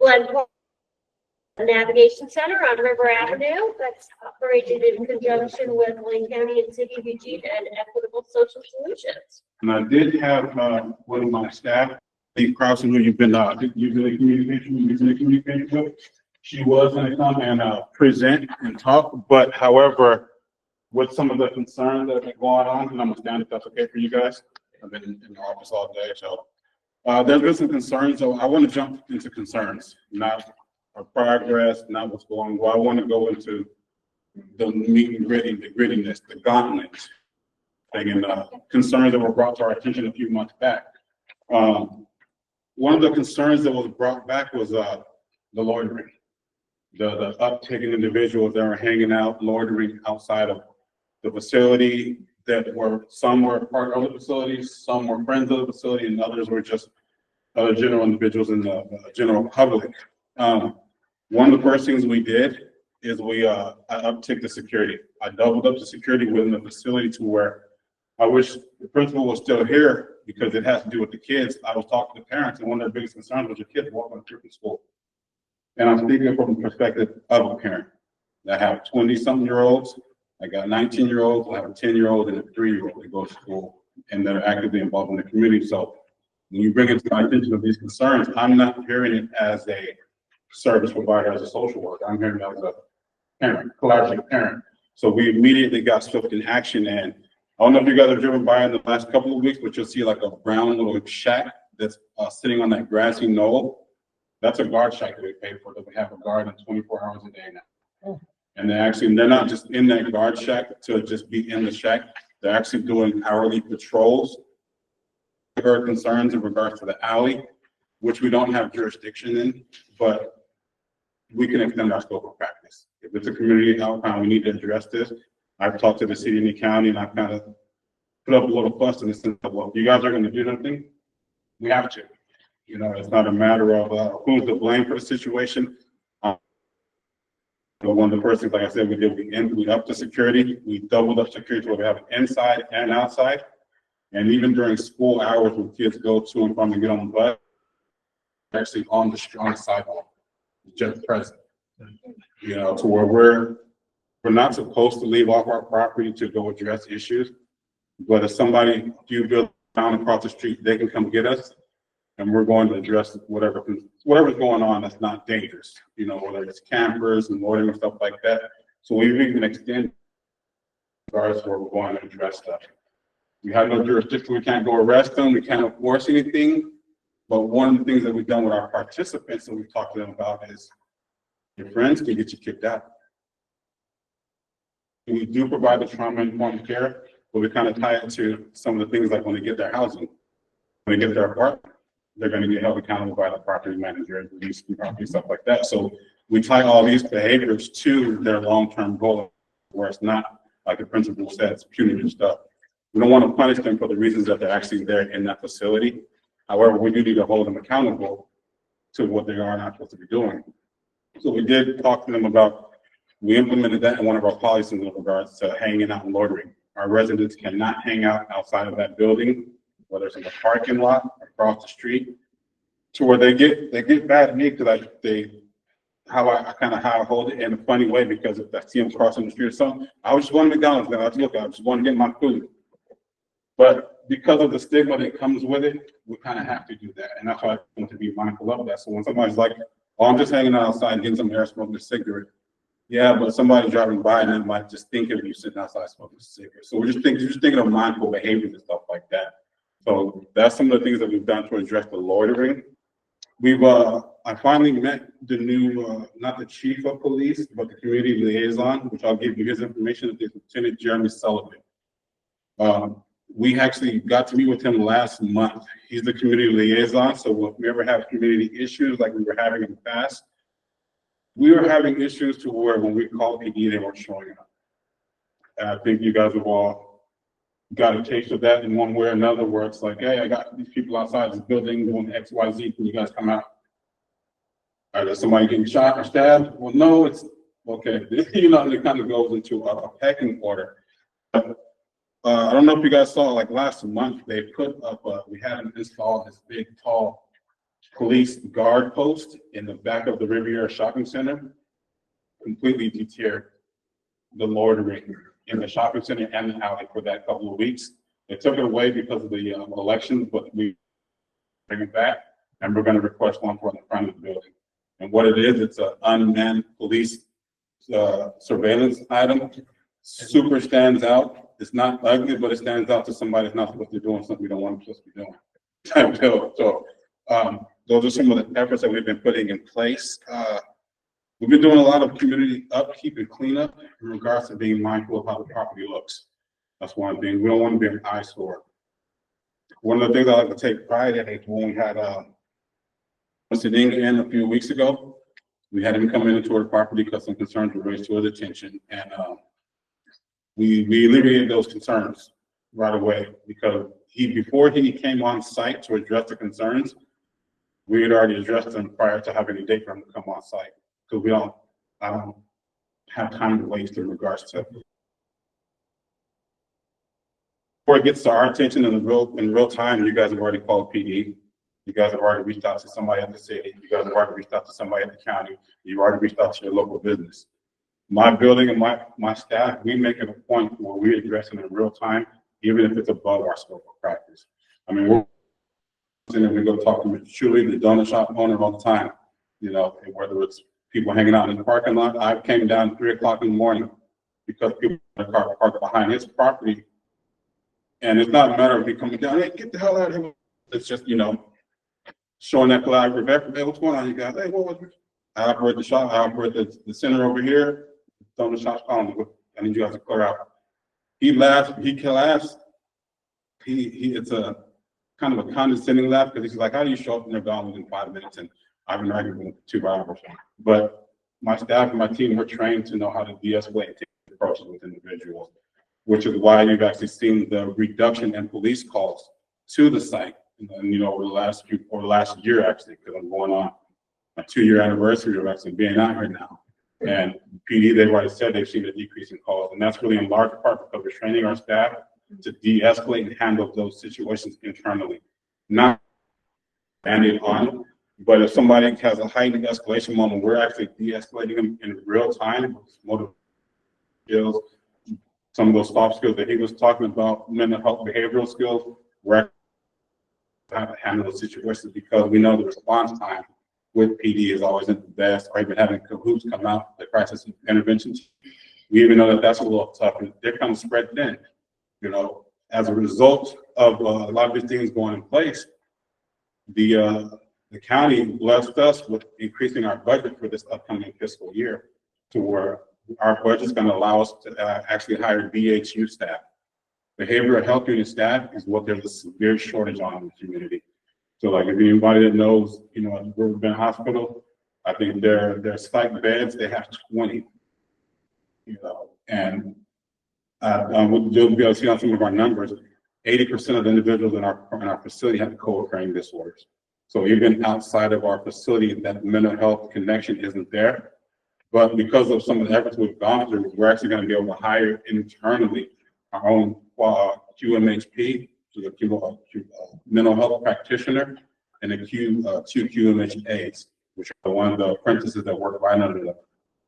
Glen Navigation Center on River Avenue. That's operated in conjunction with Lane County and City of Eugene and Equitable Social Solutions. And I did have one of my staff, Steve Krause, who you've been using communication with. She was going to come and present and talk, but however, with some of the concerns that have been going on, and I'm gonna stand if that's okay for you guys. I've been in the office all day, so there's been some concerns. So I want to jump into concerns, not our progress, not what's going well. I want to go into the meat and gritty, the grittiness, the gauntlet thing, and concerns that were brought to our attention a few months back. One of the concerns that was brought back was the loitering, the uptick in individuals that are hanging out, loitering outside of the facility, that some were part of the facility, some were friends of the facility, and others were just other general individuals in the general public. One of the first things we did is I upticked the security. I doubled up the security within the facility to where I wish the principal was still here because it has to do with the kids. I was talking to parents, and one of their biggest concerns was your kids walking to different school. And I'm speaking from the perspective of a parent. I have 20-something-year-olds. I got 19-year-olds, I have a 10-year-old and a 3-year-old that go to school, and they're actively involved in the community. So when you bring it to my attention of these concerns, I'm not hearing it as a service provider, as a social worker. I'm hearing it as a parent, collaborative parent. So we immediately got swift in action. And I don't know if you guys have driven by in the last couple of weeks, but you'll see like a brown little shack that's sitting on that grassy knoll. That's a guard shack that we pay for, that we have a guard in 24 hours a day now. Oh. And they're not just in that guard shack to just be in the shack. They're actually doing hourly patrols. There are concerns in regards to the alley, which we don't have jurisdiction in, but we can extend our scope of practice. If it's a community outcome, we need to address this. I've talked to the city and the county, and I've kind of put up a little fuss in the sense of, well, if you guys are going to do something, we have to. You know, it's not a matter of who's to blame for the situation. One of the first things, like I said, we did, we upped the security. We doubled up security where we have inside and outside. And even during school hours when kids go to and from and get on the bus, actually on the sidewalk, just present. You know, to where we're not supposed to leave off our property to go address issues. But if somebody build down across the street, they can come get us. And we're going to address whatever's going on that's not dangerous, you know, whether it's campers and loitering and stuff like that. So we've even extended regards where we're going to address stuff. We have no jurisdiction, we can't go arrest them, we can't enforce anything. But one of the things that we've done with our participants that we've talked to them about is your friends can get you kicked out. We do provide the trauma-informed care, but we kind of tie it to some of the things like when they get their housing, when they get their apartment. They're going to get held accountable by the property manager, lease property, stuff like that. So we tie all these behaviors to their long-term goal, where it's not, like the principal says, punitive stuff. We don't want to punish them for the reasons that they're actually there in that facility. However, we do need to hold them accountable to what they are not supposed to be doing. So we did talk to them about, we implemented that in one of our policies in regards to hanging out and loitering. Our residents cannot hang out outside of that building, whether it's in the parking lot, across the street, to where they get mad at me because how I hold it in a funny way, because if I see them crossing the street or something, I was just going to McDonald's, then I just want to get my food. But because of the stigma that comes with it, we kind of have to do that. And that's why I want to be mindful of that. So when somebody's like, oh, I'm just hanging out outside getting some air, smoking a cigarette. Yeah, but somebody driving by and they might just think of you sitting outside smoking a cigarette. So we're just thinking of mindful behaviors and stuff like that. So that's some of the things that we've done to address the loitering. I finally met the new, not the chief of police, but the community liaison, which I'll give you his information, is Lieutenant Jeremy Sullivan. We actually got to meet with him last month. He's the community liaison, so if we ever have community issues like we were having in the past, we were having issues to where when we called PD, they weren't showing up. And I think you guys have all got a taste of that in one way or another, where it's like, hey, I got these people outside this building doing X, Y, Z, can you guys come out? Are there somebody getting shot or stabbed? Well, no, it's okay. You know, it kind of goes into a pecking order. I don't know if you guys saw, like last month, they put up, we had them install this big, tall police guard post in the back of the Riviera Shopping Center completely deterred the loitering in the shopping center and the alley for that couple of weeks. They took it away because of the elections, but we bring it back, and we're going to request one for the front of the building. And what it is, it's an unmanned police surveillance item. Super stands out. It's not ugly, but it stands out to somebody that's not supposed to be doing something we don't want them supposed to be doing. So those are some of the efforts that we've been putting in place. We've been doing a lot of community upkeep and cleanup in regards to being mindful of how the property looks. That's one thing. We don't want to be an eyesore. One of the things I like to take pride in is when we had Mr. Ding in a few weeks ago, we had him come into our property because some concerns were raised to his attention, and we alleviated those concerns right away because before he came on site to address the concerns, we had already addressed them prior to having a date for him to come on site. Because I don't have time to waste in regards to. Before it gets to our attention in real time, you guys have already called PD. You guys have already reached out to somebody at the city. You guys have already reached out to somebody at the county. You've already reached out to your local business. My building and my staff, we make it a point where we address it in real time, even if it's above our scope of practice. I mean, we go talk to Mr. Chuli, the donut shop owner, all the time. You know, whether it's people hanging out in the parking lot. I came down at 3 o'clock in the morning because people in the car parked behind his property. And it's not a matter of me coming down, hey, get the hell out of here. It's just, you know, showing that collaborative effort. Hey, what's going on, you guys? Hey, what was it? I operate the shop, I operate the center over here. Some of the shops calling me. I need you guys to clear out. He laughs, it's a kind of a condescending laugh because he's like, how do you show up and they're gone within 5 minutes? And I've been arguing with him for 2 hours. But my staff and my team are trained to know how to de-escalate and take approaches with individuals, which is why you've actually seen the reduction in police calls to the site. And, you know, over the last year, actually, because I'm going on my 2-year anniversary of actually being out here now. And PD, they've already said they've seen a decrease in calls. And that's really in large part because we're training our staff to de-escalate and handle those situations internally. Not banding on. But if somebody has a heightened escalation moment, we're actually de-escalating them in real time. Motor skills, some of those soft skills that he was talking about, mental health, behavioral skills, we're how to handle those situations because we know the response time with PD is always at the best, or even having cahoots come out, the crisis interventions. We even know that that's a little tough, and they're kind of spread thin. You know, as a result of a lot of these things going in place, the county blessed us with increasing our budget for this upcoming fiscal year to where our budget is going to allow us to actually hire BHU staff. Behavioral health unit staff is what there's a severe shortage on in the community. So like if anybody that knows, you know, at Riverbend Hospital, I think their psych beds, they have 20, you know, and we'll be able to see on some of our numbers, 80% of the individuals in our facility have co-occurring disorders. So even outside of our facility, that mental health connection isn't there. But because of some of the efforts we've gone through, we're actually going to be able to hire internally our own QMHP, to a mental health practitioner, and two QMHAs, which are one of the apprentices that work right under them.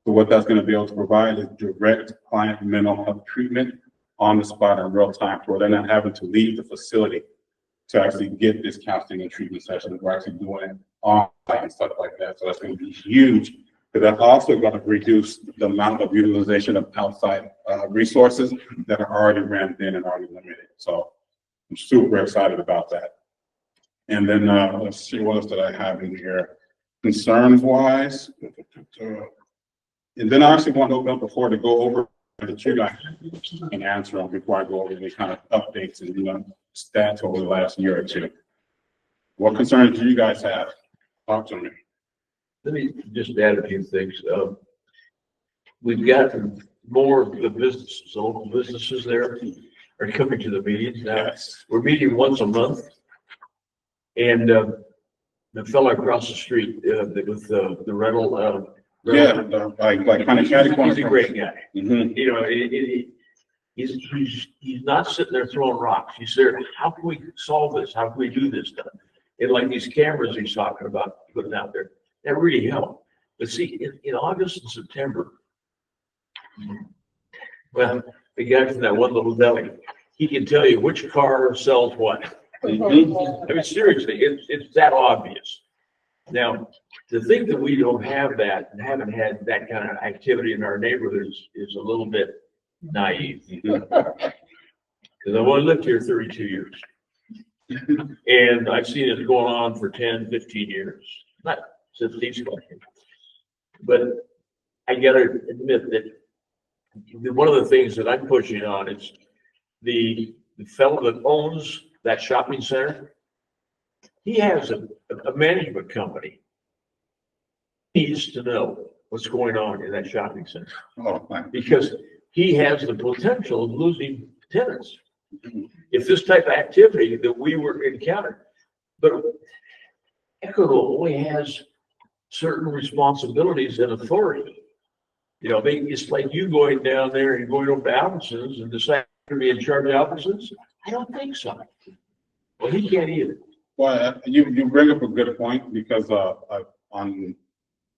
So what that's going to be able to provide is direct client mental health treatment on the spot in real time, where they're not having to leave the facility to actually get this counseling and treatment session. We're actually doing it online and stuff like that. So that's going to be huge. But that's also going to reduce the amount of utilization of outside resources that are already ramped in and already limited. So I'm super excited about that. And then let's see what else did I have in here. Concerns wise, and then I actually want to open up the floor to go over that you guys can answer them before I go over any kind of updates and stats over the last year or two. What concerns do you guys have? Talk to me. Let me just add a few things. We've got more of the businesses, the local businesses there are coming to the meetings now. Yes. We're meeting once a month. And the fellow across the street with the rental. Like kind of catty corner. He's a great guy. Mm-hmm. You know, he's not sitting there throwing rocks. He's there. How can we solve this? How can we do this stuff? And like these cameras he's talking about putting out there, that really help. But see, in August and September, well, the guy from that one little deli, he can tell you which car sells what. I mean, seriously, it's that obvious. Now, to think that we don't have that and haven't had that kind of activity in our neighborhoods is a little bit naive. Because I've only lived here 32 years. And I've seen it going on for 10, 15 years, not since these questions. But I gotta admit that one of the things that I'm pushing on is the fellow that owns that shopping center. He has a management company. He needs to know what's going on in that shopping center. Oh, fine. Because he has the potential of losing tenants if this type of activity that we were encountered. But Equitable only has certain responsibilities and authority. You know, it's like you going down there and going over to Albertsons and deciding to be in charge of Albertsons. I don't think so. Well, he can't either. Well, you bring up a good point because on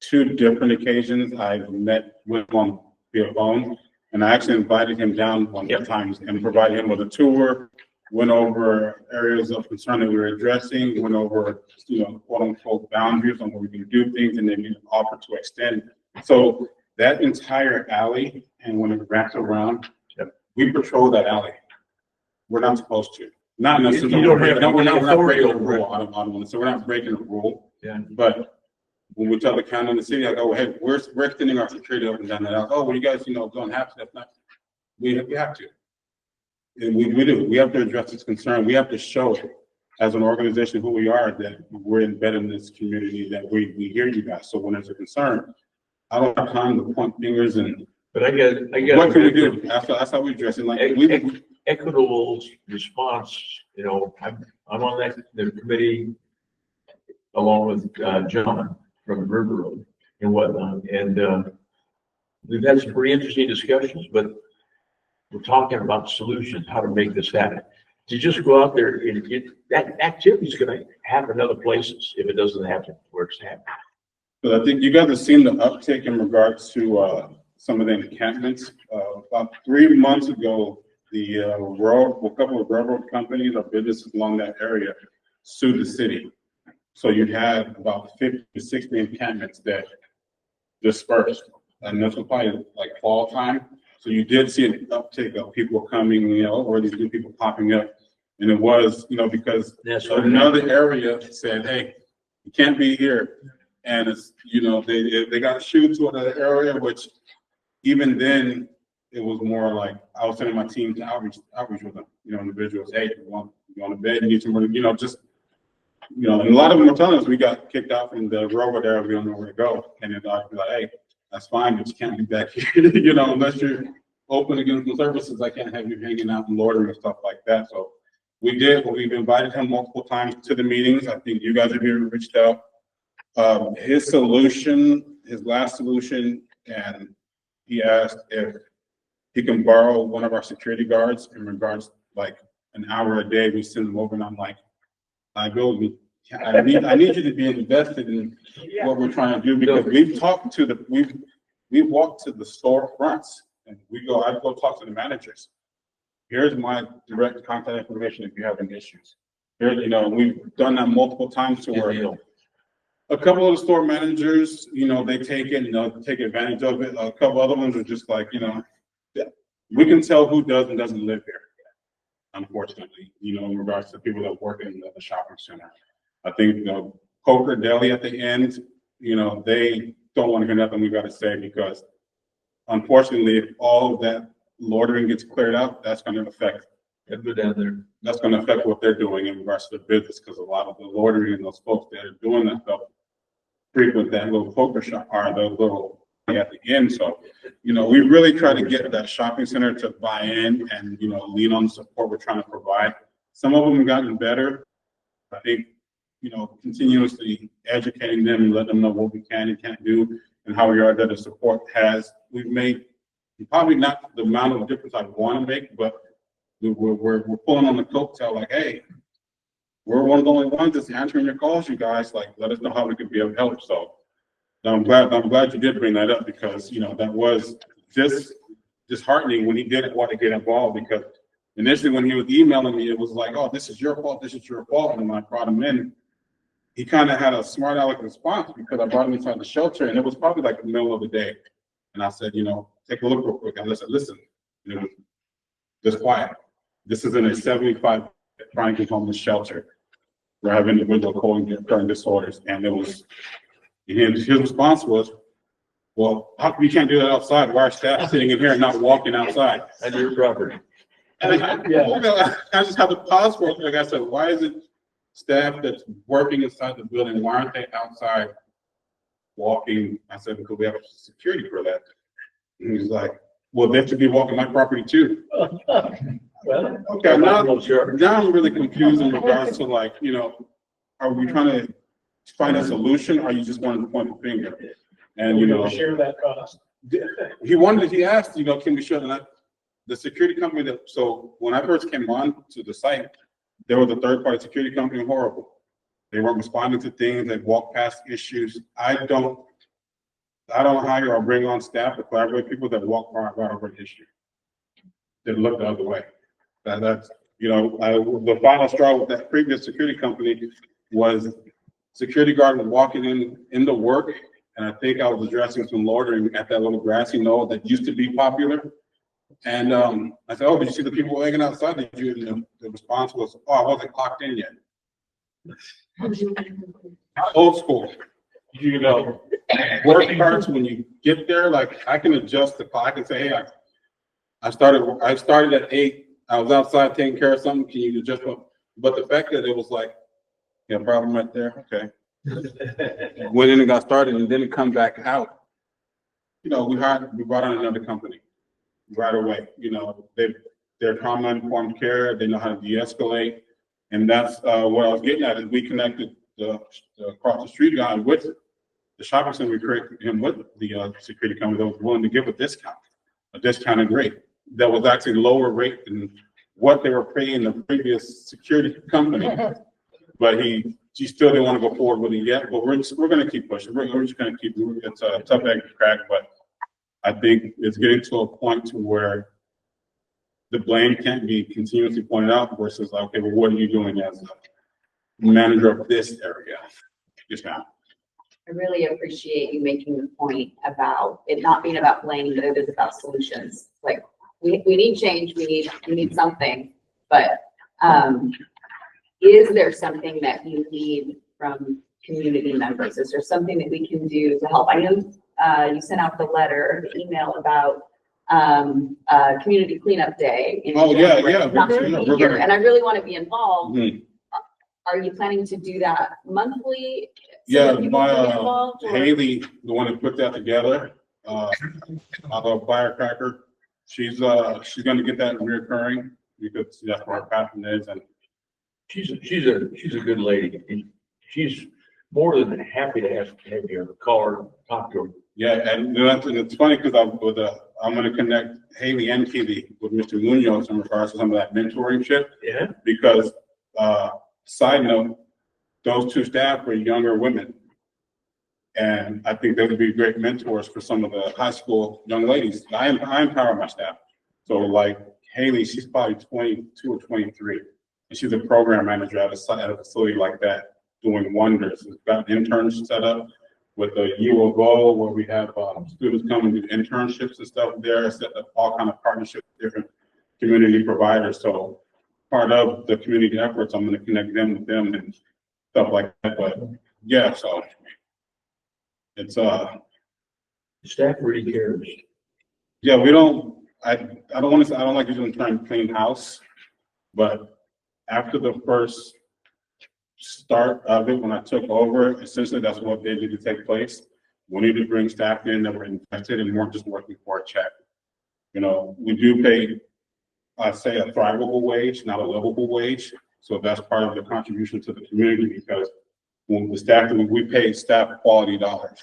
2 different occasions I've met with him via phone, and I actually invited him down one of the times and provided him with a tour, went over areas of concern that we were addressing, went over, you know, quote unquote boundaries on where we can do things, and then we offered to extend. So that entire alley, and when it wraps around, we patrol that alley. We're not supposed to. Not necessarily. You don't have we're not authority breaking the over it. rule. I don't want to say we're not breaking the rule. Yeah. But when we tell the county and the city, I go, hey, we're extending our security up and down that alley. Oh, well, you guys, you know, don't have to. That's not. We have to. And we do. We have to address this concern. We have to show it as an organization who we are, that we're embedded in this community, that we hear you guys. So when there's a concern, I don't have time to point fingers and. But I got. What can we do? That's how we address it. Like Equitable's response, you know, I'm on the committee along with John from River Road and whatnot, and we've had some pretty interesting discussions, but we're talking about solutions, how to make this happen. To just go out there and that activity is going to happen other places if it doesn't happen where it's happening. But I think you guys have seen the uptick in regards to some of the encampments. About 3 months ago, a couple of railroad companies or businesses along that area sued the city. So you had about 50 to 60 encampments that dispersed, and this was probably like fall time. So you did see an uptick of people coming, you know, or these new people popping up. And it was, you know, because another area said, hey, you can't be here. And it's, you know, they got a shoe to another area, which even then it was more like I was sending my team to outreach with them, you know, individuals, hey, you want to bed, you need somewhere to, you know, just, you know, and a lot of them were telling us we got kicked out from the railroad area, we don't know where to go. And then I'd be like, hey, that's fine, but you can't be back here, you know, unless you're open against the services. I can't have you hanging out and loitering and stuff like that. So we've invited him multiple times to the meetings. I think you guys have even reached out. His last solution, and he asked if he can borrow one of our security guards in regards, like an hour a day, we send them over, and I'm like, I need you to be invested in what we're trying to do, because we've walked to the store fronts, and I go talk to the managers. Here's my direct contact information if you have any issues. Here, you know, we've done that multiple times to where a couple of the store managers, you know, they take it, you know, take advantage of it. A couple other ones are just like, you know, we can tell who does and doesn't live here, unfortunately, you know, in regards to people that work in the shopping center. I think, you know, Poker Deli at the end, you know, they don't want to hear nothing we got to say, because unfortunately, if all of that loitering gets cleared out, that's going to affect. That's going to affect what they're doing in regards to the business, because a lot of the loitering and those folks that are doing that stuff frequent that little poker shop or the little at the end. So, you know, we really try to get that shopping center to buy in and, you know, lean on the support we're trying to provide. Some of them have gotten better. I think, you know, continuously educating them and letting them know what we can and can't do and how we are that the support we've made probably not the amount of difference I want to make, but we're pulling on the coattail like, hey, we're one of the only ones that's answering your calls, you guys, like, let us know how we could be of help. So I'm glad you did bring that up, because, you know, that was just disheartening when he didn't want to get involved, because initially when he was emailing me, it was like, oh, this is your fault, this is your fault. And when I brought him in, he kind of had a smart aleck response, because I brought him inside the shelter, and it was probably like the middle of the day. And I said, you know, take a look real quick. And listen, you know, just quiet. This is in a 75 trying to get homeless shelter. We're having individual co-occurring disorders. And it was, his response was, well, how come you can't do that outside? Why are staff sitting in here and not walking outside? And your property. And I just have to pause for it. Like I said, why is it staff that's working inside the building, why aren't they outside walking? I said, because we have security for that. And he's like, well, they should be walking my property too. Well, Okay, now sure. I'm really confused in regards to, like, you know, are we trying to find a solution? Or are you just wanting to point the finger? And, you know, Share that cost. he asked, you know, can we share that? The security company that, so when I first came on to the site, there was a third-party security company, horrible. They weren't responding to things, they walked past issues. I don't hire or bring on staff to collaborate people that walk right over an issue, that look the other way. That's, you know, the final straw with that previous security company was security guard was walking in the work, and I think I was addressing some loitering at that little grassy knoll that used to be popular. And I said, oh, did you see the people hanging outside? Did you? And the response was, oh, I wasn't clocked in yet. Old school. You know, work parts when you get there, like I can adjust the clock and say, hey, I started at 8. I was outside taking care of something. Can you adjust? But the fact that it was like, yeah, problem right there. Okay. Went in and got started and didn't come back out. You know, we brought on another company right away. You know, they're trauma informed care. They know how to de-escalate. And that's what I was getting at, is we connected the across the street guy with the shopping center. We created him with the security company that was willing to give a discounted rate that was actually lower rate than what they were paying the previous security company. But he still didn't want to go forward with it yet. But we're going to keep pushing. We're just going to keep moving. It's a tough egg to crack, but I think it's getting to a point to where the blame can't be continuously pointed out versus, okay, well, what are you doing as a manager of this area? Yes, ma'am. I really appreciate you making the point about it not being about blame, but it is about solutions. Like we need change, we need something, but is there something that you need from community members? Is there something that we can do to help? I know you sent out the letter, the email about community cleanup day. Oh, yeah, yeah. Not to be here, and I really want to be involved. Mhm. Are you planning to do that monthly? Yeah, Or? Haley, the one that put that together, although firecracker, she's gonna get that reoccurring because that's where our passion is, and She's a good lady. And she's more than happy to have you call her, talk to her. yeah, and it's funny because I'm gonna connect Haley and Keely with Mr. Munoz in regards to some of that mentoring shit. Yeah. Because side note, those two staff were younger women. And I think they would be great mentors for some of the high school young ladies. I empower my staff. So like Haley, she's probably 22 or 23. And she's a program manager at a facility like that, doing wonders. We've got interns set up with a Euro goal where we have students come and do internships and stuff there, set up all kind of partnerships with different community providers. So part of the community efforts, I'm going to connect them with them and stuff like that. But yeah, so it's Staff really cares. yeah, we don't. I don't want to say I don't like usually trying to clean house, but after the first start of it, when I took over, essentially that's what they did to take place. We need to bring staff in that were invested and weren't just working for a check. You know, we do pay, I say, a thrivable wage, not a livable wage. So that's part of the contribution to the community, because when the staff, we pay staff quality dollars.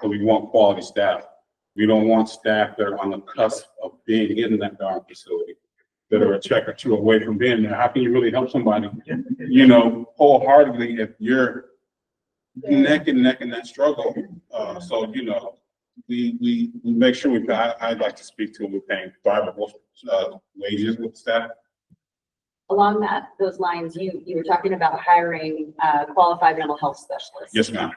So we want quality staff. We don't want staff that are on the cusp of being in that darn facility. that are a check or two away from being there. How can you really help somebody, you know, wholeheartedly if you're neck and neck in that struggle? So, you know, we make sure I'd like to speak to we're paying viable wages with staff. Along those lines, you were talking about hiring qualified mental health specialists. Yes, ma'am.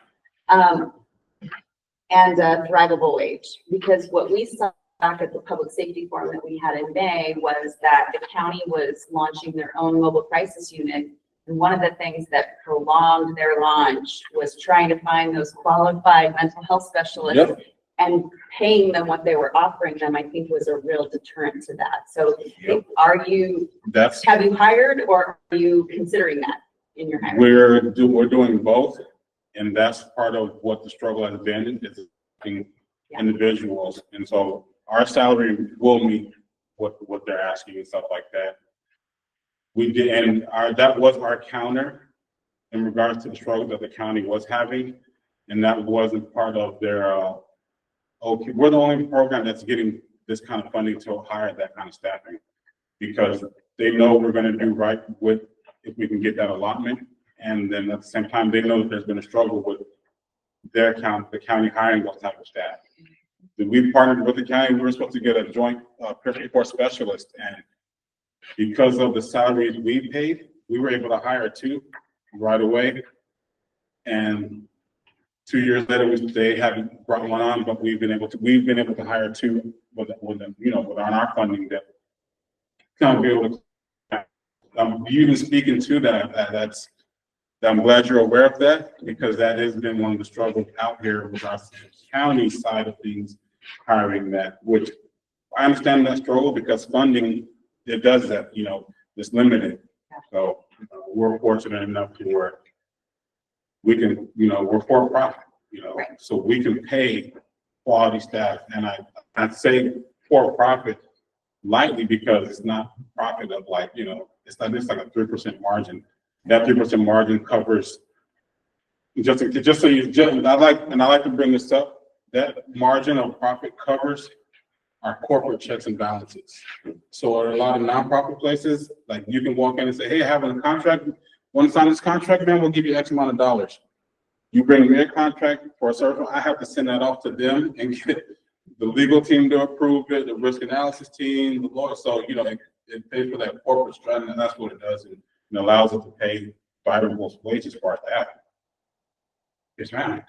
And a thrivable wage, because what we saw back at the public safety forum that we had in May was that the county was launching their own mobile crisis unit. And one of the things that prolonged their launch was trying to find those qualified mental health specialists. Yep. And paying them what they were offering them, I think, was a real deterrent to that. So Yep. have you hired, or are you considering that in your hiring? We're doing both, and that's part of what the struggle has been, is individuals. And so our salary will meet what they're asking and stuff like that. We did, and that was our counter in regards to the struggle that the county was having, and that wasn't part of their okay, we're the only program that's getting this kind of funding to hire that kind of staffing, because they know we're going to do right with if we can get that allotment. And then at the same time, they know that there's been a struggle with the county hiring those type of staff. We partnered with the county. We were supposed to get a joint peer support specialist, and because of the salaries we paid, we were able to hire two right away. And 2 years later, they haven't brought one on, but we've been able to hire two with our funding that kind of be able to. You even speaking to that, I'm glad you're aware of that, because that has been one of the struggles out here with our county side of things, hiring that, which I understand that struggle because funding, it does that, you know, it's limited. So we're fortunate enough to where we can, you know, we're for profit, you know, right. So we can pay quality staff. And I'd say for profit lightly, because it's not profit of like, you know, it's like a 3% margin. That 3% margin covers just so you, I like to bring this up, that margin of profit covers our corporate checks and balances. So at a lot of nonprofit places, like you can walk in and say, hey, I have a contract, want to sign this contract, man, we'll give you X amount of dollars. You bring me a contract for a service, I have to send that off to them and get the legal team to approve it, the risk analysis team, the lawyer. So, you know, it pays for that corporate strategy, and that's what it does. And it allows it to pay viable wages for our staff. Yes, ma'am.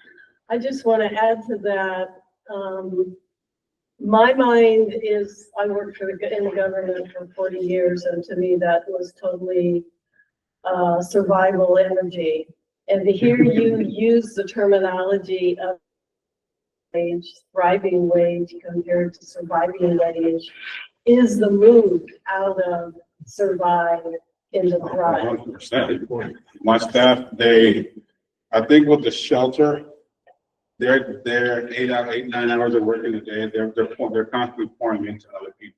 I just want to add to that. My mind is, I worked in the government for 40 years, and to me that was totally survival energy. And to hear you use the terminology of wage, thriving wage compared to surviving wage, is the move out of survive into thrive. 100%. My staff, I think with the shelter, they're 9 hours of work in a day. They're constantly pouring into other people.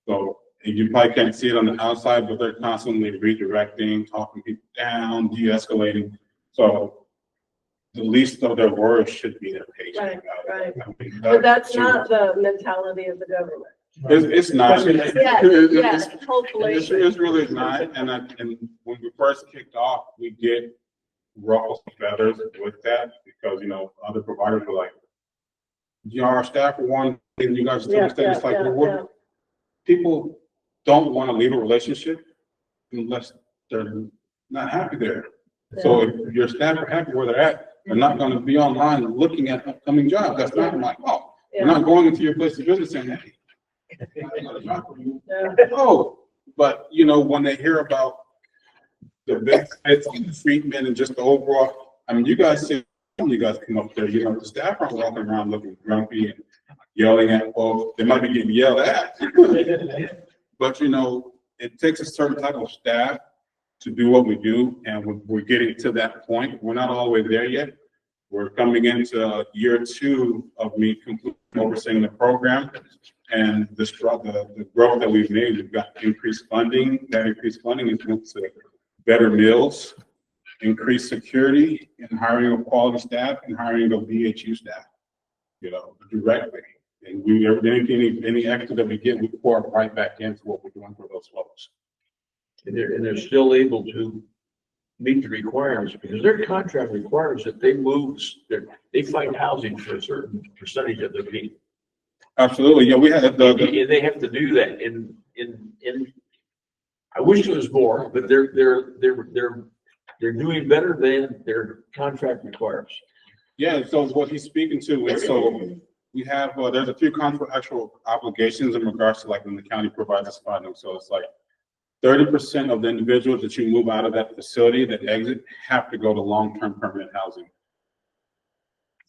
So you probably can't see it on the outside, but they're constantly redirecting, talking people down, de-escalating. So the least of their words should be their patience. Right. But that's not the mentality of the government. It's not. Yes, hopefully. It's really not. And when we first kicked off, we did ruffle some feathers with that, because, you know, other providers were like, our staff are one thing, you guys are still it's like, people don't want to leave a relationship unless they're not happy there. So if your staff are happy where they're at, they're not going to be online looking at upcoming jobs. That's not like, oh, we're not going into your place of business saying, hey, oh, but you know, when they hear about the benefits and the treatment and just the overall, I mean, you guys come up there, you know, the staff aren't walking around looking grumpy and yelling at folks. They might be getting yelled at, but you know, it takes a certain type of staff to do what we do, and we're getting to that point. We're not all the way there yet. We're coming into year 2 of me completely overseeing the program, and the growth that we've made. We've got increased funding. That increased funding is linked to better meals, increased security, and hiring of quality staff, and hiring of VHU staff, you know, directly. And any extra that we get, we pour it right back into what we're doing for those folks. And they're still able to meet the requirements because their contract requires that they find housing for a certain percentage of their people. Absolutely, yeah, we had And they have to do that in, I wish there was more, but they're doing better than their contract requires. Yeah, so what he's speaking to is, so we have, there's a few contractual obligations in regards to like when the county provides us funding. So it's like 30% of the individuals that you move out of that facility that exit have to go to long-term permanent housing.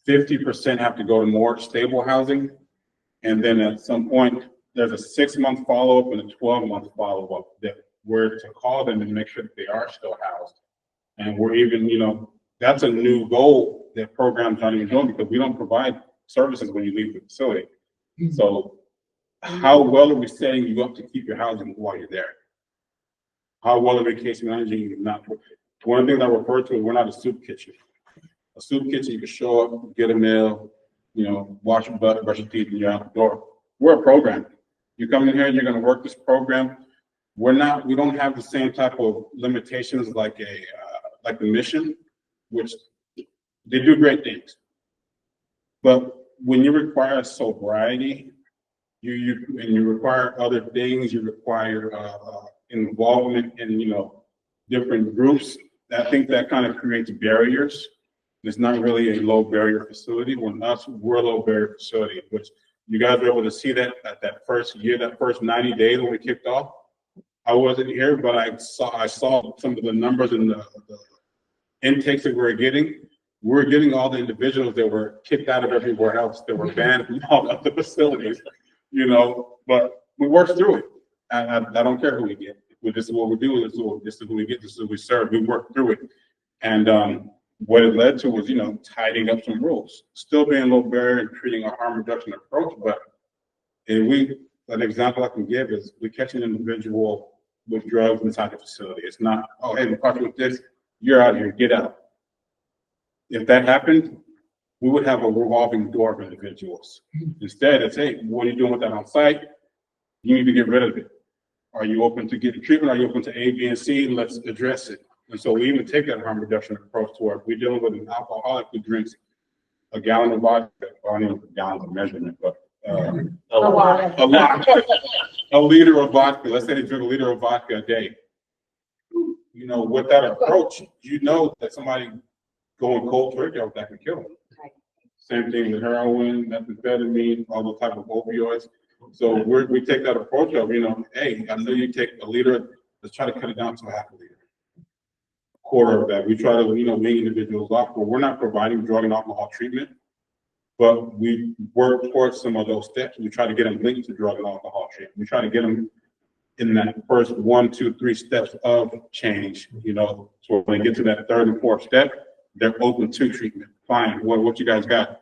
50% have to go to more stable housing. And then at some point, there's a 6-month follow-up and a 12-month follow-up that we're to call them and make sure that they are still housed. And we're even, that's a new goal that programs aren't even doing because we don't provide services when you leave the facility. So how well are we setting you up to keep your housing while you're there? How well are we case managing you? Not one of the things I refer to is we're not a soup kitchen. A soup kitchen, you can show up, get a meal, wash your butt, brush your teeth, and you're out the door. We're a program. You come in here and you're going to work this program. We don't have the same type of limitations like the mission, which they do great things. But when you require sobriety, you require other things, you require involvement in different groups. I think that kind of creates barriers. It's not really a low barrier facility. We're a low barrier facility, which you guys were able to see that at that first year, that first 90 days when we kicked off. I wasn't here, but I saw some of the numbers and the intakes that we're getting. We're getting all the individuals that were kicked out of everywhere else, that were banned from all of the facilities, but we worked through it. I don't care who we get. This is what we do. This is who we get. This is who we serve. We worked through it. And what it led to was, tidying up some rules, still being low barrier and treating a harm reduction approach. But an example I can give is we catch an individual with drugs inside the facility. It's not, oh, hey, we caught you with this. You're out of here. Get out. If that happened, we would have a revolving door of individuals. Instead, it's, hey, what are you doing with that on site? You need to get rid of it. Are you open to getting treatment? Are you open to A, B, and C? Let's address it. And so we even take that harm reduction approach to work. We're dealing with an alcoholic who drinks a gallon of vodka. I don't know if gallons of measurement, but A lot. a liter of vodka. Let's say they drink a liter of vodka a day. With that approach, that somebody going cold turkey out that can kill them. Right. Same thing with heroin, methamphetamine, all those type of opioids. So we take that approach of, hey, I know you take a liter, let's try to cut it down to a half a liter. Quarter of that. We try to, wean individuals off, but we're not providing drug and alcohol treatment, but we work towards some of those steps. We try to get them linked to drug and alcohol treatment. We try to get them in that first 1, 2, 3 steps of change, so when they get to that 3rd and 4th step, they're open to treatment. Fine, what you guys got?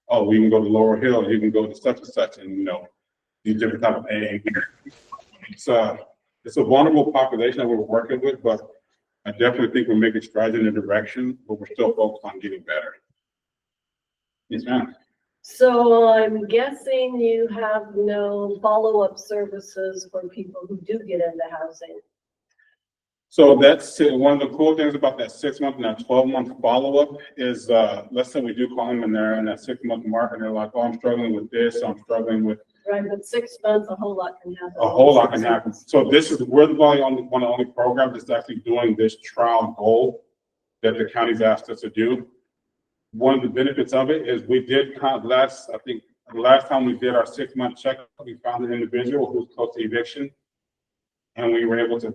Oh, we can go to Laurel Hill, you can go to such and such, and these different type of AA. It's a vulnerable population that we're working with, but I definitely think we're making strides in the direction, but we're still focused on getting better. Yes, ma'am. So I'm guessing you have no follow-up services for people who do get into housing. So that's one of the cool things about that 6-month and that 12-month follow-up is, let's say we do call them in there in that 6-month mark and they're like, oh, I'm struggling with this, I'm struggling with. Right, but 6 months, a whole lot can happen. A whole lot can happen. So we're one of the only programs that's actually doing this trial goal that the county's asked us to do. One of the benefits of it is we did the last time we did our 6-month check, we found an individual who's close to eviction. And we were able to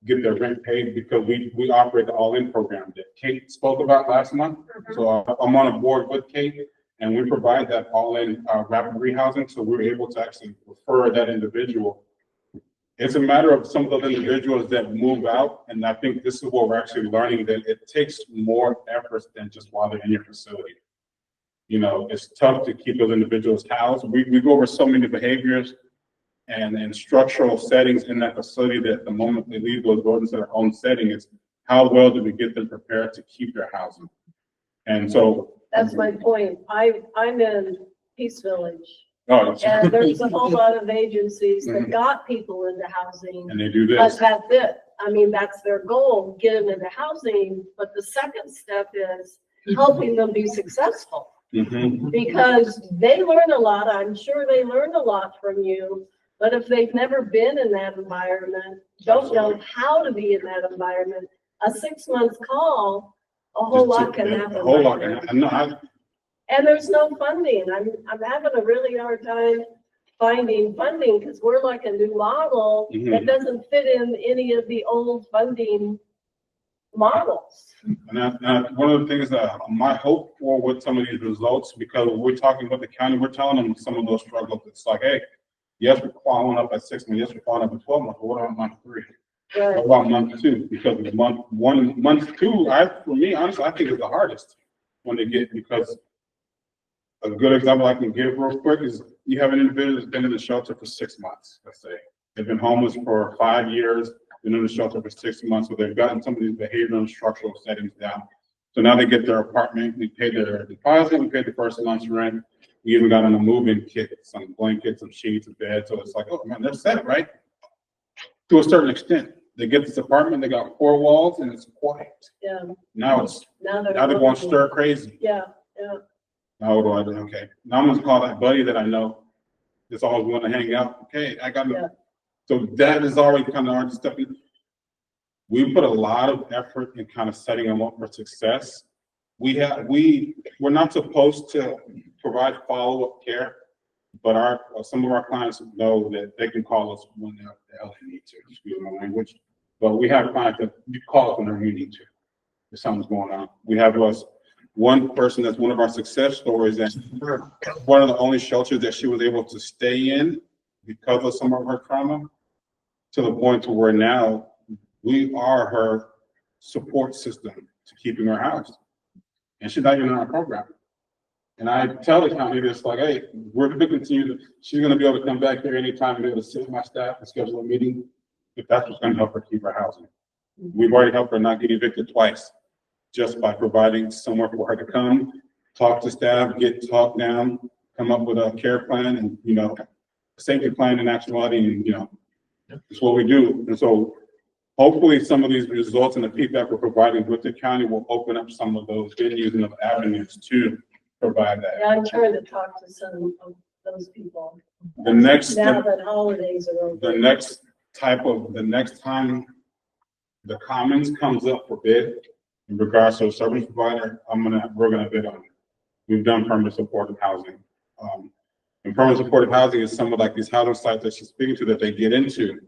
get their rent paid because we operate the all-in program that Kate spoke about last month. So I'm on a board with Kate and we provide that all-in rapid rehousing. So we're able to actually refer that individual. It's a matter of some of those individuals that move out. And I think this is what we're actually learning, that it takes more efforts than just while they're in your facility. It's tough to keep those individuals housed. We go over so many behaviors and structural settings in that facility that the moment they leave those doors into their own setting, it's how well do we get them prepared to keep their housing? And so that's my point. I'm in Peace Village Oh, And there's a whole lot of agencies that Mhm. got people into housing. and they do But this. that's it. I mean, that's their goal, get them into housing. But the second step is helping them be successful. Mhm. Because they learn a lot. I'm sure they learn a lot from you. But if they've never been in that environment, don't know how to be in that environment, a 6 month call, a whole lot can happen. A whole lot right can there. happen. No, And there's no funding. I'm having a really hard time finding funding because we're like a new model that Mhm. doesn't fit in any of the old funding models. one of the things that my hope for with some of these results, because we're talking about the county, we're telling them some of those struggles. It's like, hey, yes, we're following up at 6 months, yes, we're following up at 12 months, but what about month 3? What Right. about month 2? Because month 2, for me, honestly, I think is the hardest when they get, because a good example I can give real quick is you have an individual that's been in the shelter for 6 months, let's say. They've been homeless for 5 years, been in the shelter for 6 months, so they've gotten some of these behavioral and structural settings down. So now they get their apartment, we pay their deposit, we pay the first month's rent. We even got them a moving kit, some blankets, some sheets, a bed. So it's like, oh man, they're set, right? To a certain extent. They get this apartment, they got 4 walls and it's quiet. Yeah. Now they're going stir crazy. Yeah. Now what do I do? Okay. Now I'm gonna call that buddy that I know that's always wanting to hang out. Okay, I got Yeah. So that is already kind of hard to step in. We put a lot of effort in kind of setting them up for success. We're not supposed to provide follow-up care, but some of our clients know that they can call us when the hell they need to, excuse my language. But we have clients that you call us whenever you need to, if something's going on. We have one person that's one of our success stories, that one of the only shelters that she was able to stay in because of some of her trauma, to the point to where now we are her support system to keeping her housed. And she's not even in our program. And I tell the county this, like, hey, we're going to continue she's going to be able to come back here anytime and be able to sit with my staff and schedule a meeting, if that's what's going to help her keep her housing. We've already helped her not get evicted twice, just by providing somewhere for her to come, talk to staff, get talked down, come up with a care plan and, a safety plan in actuality, and, it's what we do. And so hopefully some of these results and the feedback we're providing with the county will open up some of those venues and of avenues to provide that. Yeah, I'm trying to talk to some of those people. The next, Now that holidays are over. the next time the commons comes up for bid in regards to a service provider, we're gonna bid on it. We've done permanent supportive housing. And permanent supportive housing is some of like these housing sites that she's speaking to that they get into,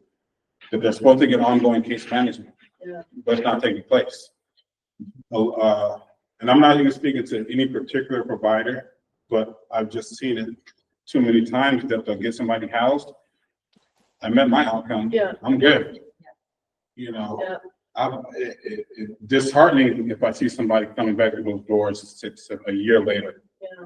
that they're supposed to get ongoing case management, Yeah. but it's not taking place. And I'm not even speaking to any particular provider, but I've just seen it too many times that they'll get somebody housed. I met my outcome. Yeah. I'm good. Yeah. It's disheartening if I see somebody coming back to those doors a year later. Yeah.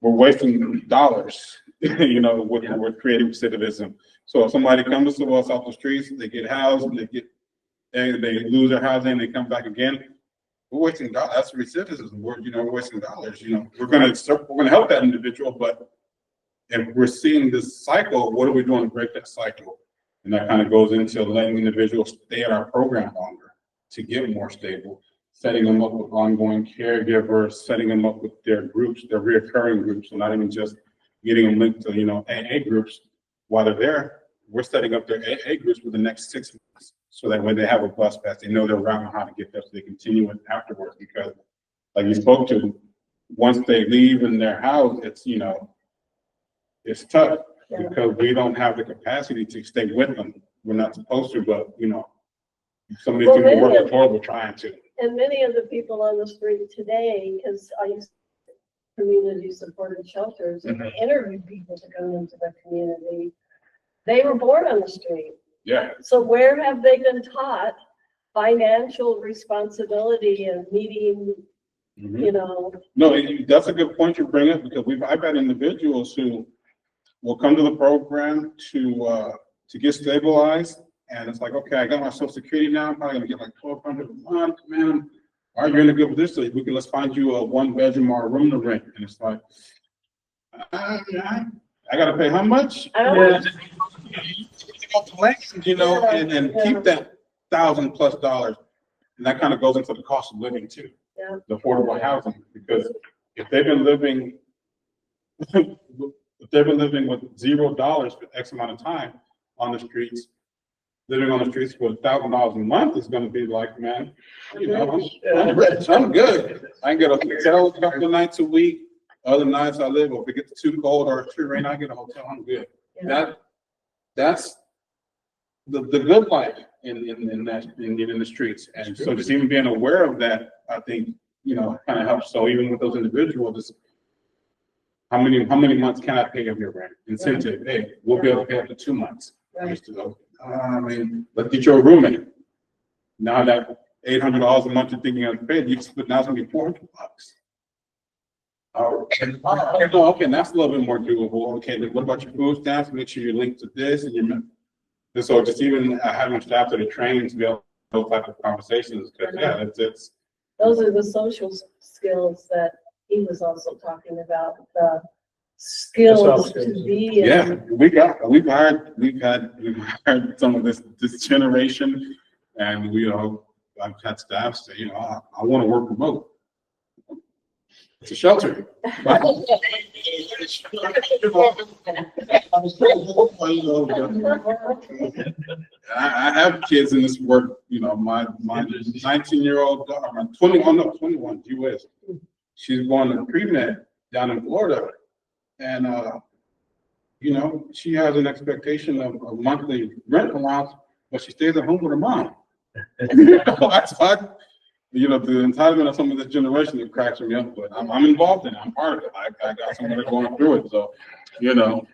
We're wasting dollars, with creative recidivism. So if somebody comes to us off the streets, they get housed, they lose their housing, they come back again. We're wasting dollars. That's recidivism. We're wasting dollars. We're gonna help that individual, but if we're seeing this cycle, what are we doing to break that cycle? And that kind of goes into letting individuals stay at our program longer to get more stable, setting them up with ongoing caregivers, setting them up with their groups, their reoccurring groups, and not even just getting them linked to, AA groups. While they're there, we're setting up their AA groups for the next 6 months. So that when they have a bus pass, they know their route and how to get there, so they continue it afterwards. Because like you spoke to, once they leave in their house, it's tough. Yeah. Because we don't have the capacity to stay with them. We're not supposed to, but some of these people work hard, we're trying to. And many of the people on the street today, because I used community supported shelters and interviewed people to come into the community, they were born on the street. Yeah. So where have they been taught financial responsibility and meeting, No, that's a good point you bring up, because I've had individuals who will come to the program to get stabilized, and it's like, okay, I got my Social Security now, I'm probably gonna get like $1,200 a month, man. All right, you're in a good position. Let's find you a 1-bedroom or a room to rent. And it's like, I gotta pay how much? I don't Yeah. You know, and keep that $1,000+ and that kind of goes into the cost of living too. Yeah. The affordable housing, because if they've been living with $0 for X amount of time on the streets, living on the streets for $1,000 a month is gonna be like, man, you know, I'm rich, I'm good. I can get a hotel a couple of nights a week. Other nights I live, or if it gets too cold or too rainy, I get a hotel, I'm good. That's the good life in the streets. And so just even being aware of that, I think, you know, kind of helps. So even with those individuals, it's how many months can I pay of your rent? Incentive, hey, we'll be able to pay up to 2 months. Right. I mean, let's get you a roommate. Now that $800 a month you're thinking of paying, you split, now it's gonna be $400. Okay, that's a little bit more doable. Okay, then what about your food stamps? Make sure you're linked to this and you're. So just even having staff that are trained to be able to have those type of conversations, because yeah, it's. Those are the social skills that he was also talking about, the skills to be. Yeah, we've hired some of this generation, and I've had staff say, you know, I want to work remote. It's a shelter. I have kids in this work, you know, my 19-year-old daughter, my 21, she was. She's going to pre-med down in Florida. And, you know, she has an expectation of a monthly rent allowance, but she stays at home with her mom. You know, the entitlement of some of this generation that cracks me up, but I'm involved in it. I'm part of it. I got someone that's going through it. So, you know,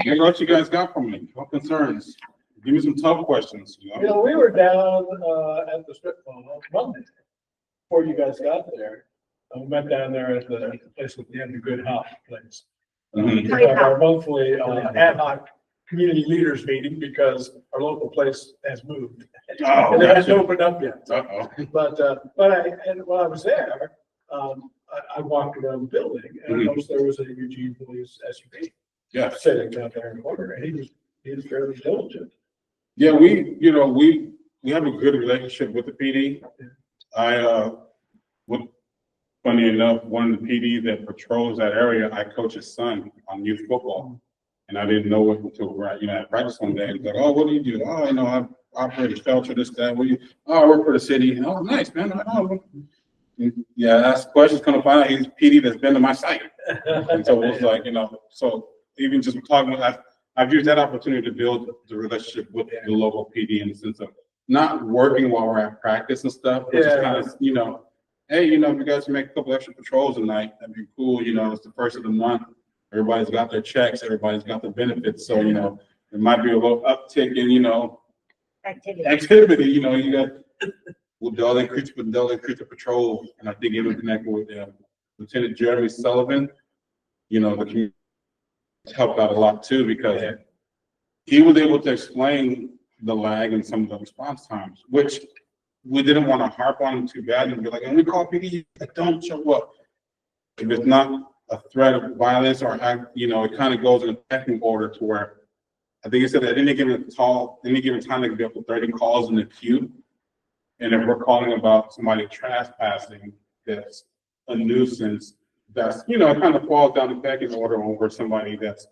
what you guys got from me? What concerns? Give me some tough questions. You know? You know, we were down at the strip club on Monday before you guys got there. We went down there at the place with the end of Good Hop place. Mhm. We have our monthly ad hoc community leaders meeting because our local place has moved. Oh, And it hasn't gotcha. opened up yet. Uh-oh. But while I was there, I walked around the building and I noticed there was a Eugene police SUV Yeah. sitting out there in the corner, and he was fairly diligent. Yeah, we have a good relationship with the PD. Funny enough, one of the PD that patrols that area, I coach his son on youth football. And I didn't know it until at practice one day. He's like, oh, what do you do? Oh, you know, I've operated shelter, this, that. I work for the city. And, oh, nice, man. Yeah, ask questions, kind of find out he's PD that's been to my site. And so it was like, you know, so even just talking with, I've used that opportunity to build the relationship with the local PD in the sense of not working while we're at practice and stuff, but just kind of, you know, hey, you know, if you guys can make a couple extra patrols tonight, that'd be cool. You know, it's the first of the month. Everybody's got their checks. Everybody's got their benefits. So, you know, there might be a little uptick in, you know, activity. You know, you got, they'll increase the patrol. And I think even connected with Lieutenant Jeremy Sullivan, you know, the community helped out a lot too, because he was able to explain the lag in some of the response times, which we didn't want to harp on too bad and be like, and we call PD, don't show up. If it's not a threat of violence or, you know, it kind of goes in a pecking order to where I think he said at any given time, there could be up to 30 calls in the queue. And if we're calling about somebody trespassing, that's a nuisance, that's, you know, it kind of falls down the pecking order over somebody that's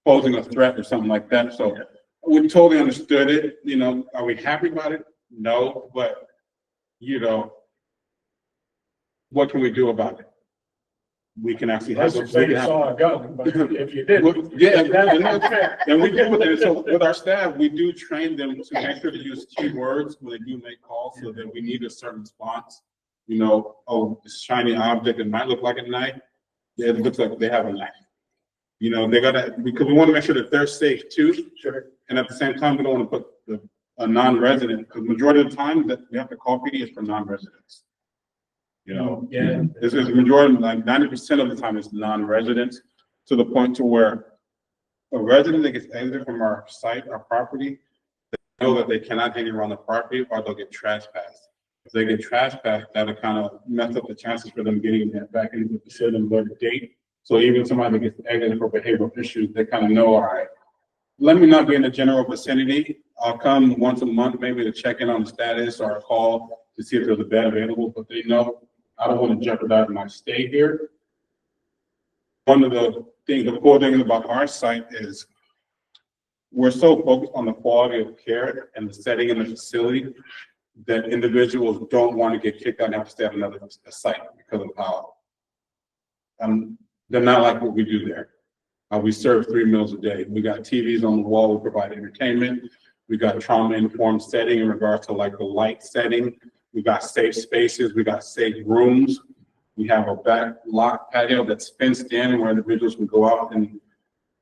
posing a threat or something like that. So we totally understood it. You know, are we happy about it? No, but, you know, what can we do about it? We can actually have. Unless you saw a gun, but if you did. Yeah, that's fair. and we do with it. So with our staff, we do train them to make sure to use keywords when they do make calls, so that we need a certain response. You know, oh, this shiny object, it might look like a knife. Yeah, it looks like they have a knife. You know, because we want to make sure that they're safe too. Sure. And at the same time, we don't want to put a non-resident, because majority of the time that we have to call PD is for non-residents. You know, this is the majority, like 90% of the time it's non-residents, to the point to where a resident that gets exited from our site, our property, they know that they cannot hang around the property or they'll get trespassed. If they get trespassed, that'll kind of mess up the chances for them getting back into the facility and learn the date. So even somebody that gets exited for behavioral issues, they kind of know, all right, let me not be in the general vicinity. I'll come once a month, maybe to check in on the status or a call to see if there's a bed available, but they know I don't want to jeopardize my stay here. One of the cool things about our site is we're so focused on the quality of care and the setting in the facility that individuals don't want to get kicked out and have to stay at another site because of how they're not like what we do there. We serve 3 meals a day. We got TVs on the wall. We provide entertainment. We got trauma-informed setting in regards to like the light setting. We got safe spaces. We got safe rooms. We have a back lock patio that's fenced in where individuals can go out and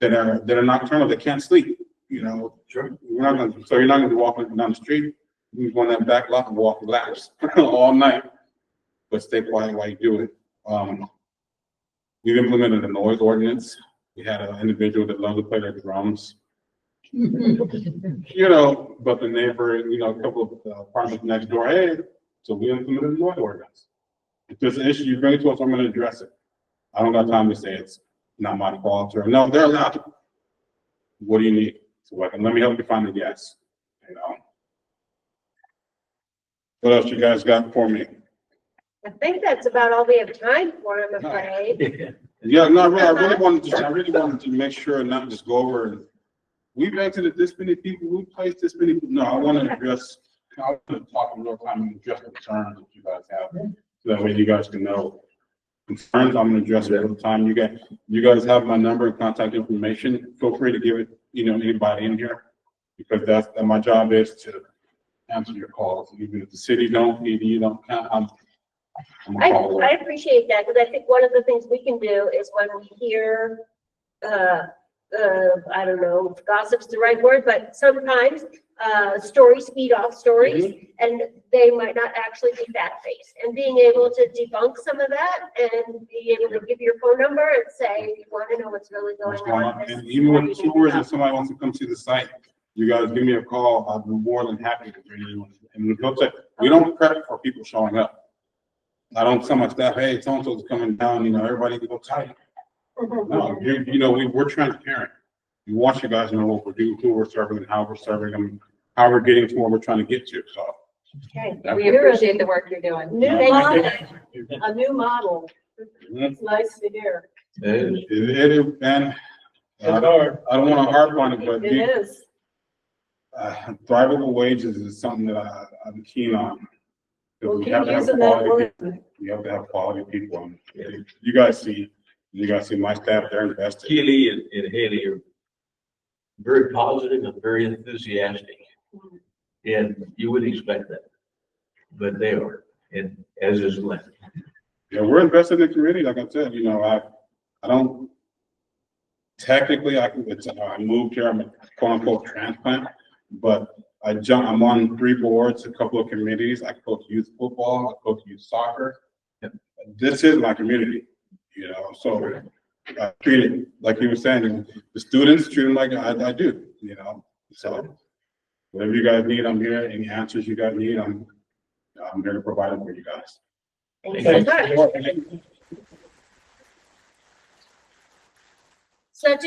that are nocturnal, that can't sleep. You know, Sure. So you're not gonna be walking down the street. You go in that back lot and walk laps all night, but stay quiet while you do it. We've implemented a noise ordinance. We had an individual that loved to play their drums. You know, but the neighbor, you know, a couple of apartments next door, hey, so we implemented a noise ordinance. If there's an issue, you bring it to us, I'm gonna address it. I don't got time to say it's not my fault or no, they're allowed to. What do you need? So let me help you find the yes, you know. What else you guys got for me? I think that's about all we have time for, I'm afraid. Yeah, no, I really wanted to make sure and not just go over and we've exited this many people, we've placed this many people. No, I want to talk in real time and address concerns that you guys have. So that way you guys can know concerns, I'm gonna address it all the time. You guys have my number and contact information. Feel free to give it, you know, anybody in here. Because that's my job is to answer your calls. Even if the city don't, either you don't, I appreciate that, because I think one of the things we can do is when we hear, I don't know, if gossip's the right word, but sometimes, stories feed off stories, and they might not actually be fact-based. And being able to debunk some of that and be able to give your phone number and say, you want to know what's really going on. And even with tours, if somebody wants to come see the site, you guys give me a call. I'll be more than happy to bring you. And we don't prep for people showing up. I don't tell my staff, hey, so-and-so's coming down, you know, everybody can go tight. No, you know, we're transparent. We want you guys to know what we're doing, who we're serving, and how we're serving them, how we're getting to where we're trying to get to, so. Okay. We appreciate the work you're doing. New Thank model, you. a new model. It's nice to hear. It is, and I don't want to harp on it, but It is. thrivable wages is something that I'm keen on. We'll We keep have to have using that quality word. people. We have to have quality people. And you guys see my staff, they're invested. Keely and Haley are very positive and very enthusiastic. And you wouldn't expect that, but they are, and as is Glen. Yeah, we're invested in the community. Like I said, you know, I don't technically, I moved here, I'm a quote unquote transplant, but I'm on 3 boards, a couple of committees. I coach youth football, I coach youth soccer. This is my community, you know, so I treat it like you were saying, the students treat them like I do, you know, so whatever you guys need, I'm here. Any answers you guys need, I'm here to provide them for you guys. Thank you so much. Such a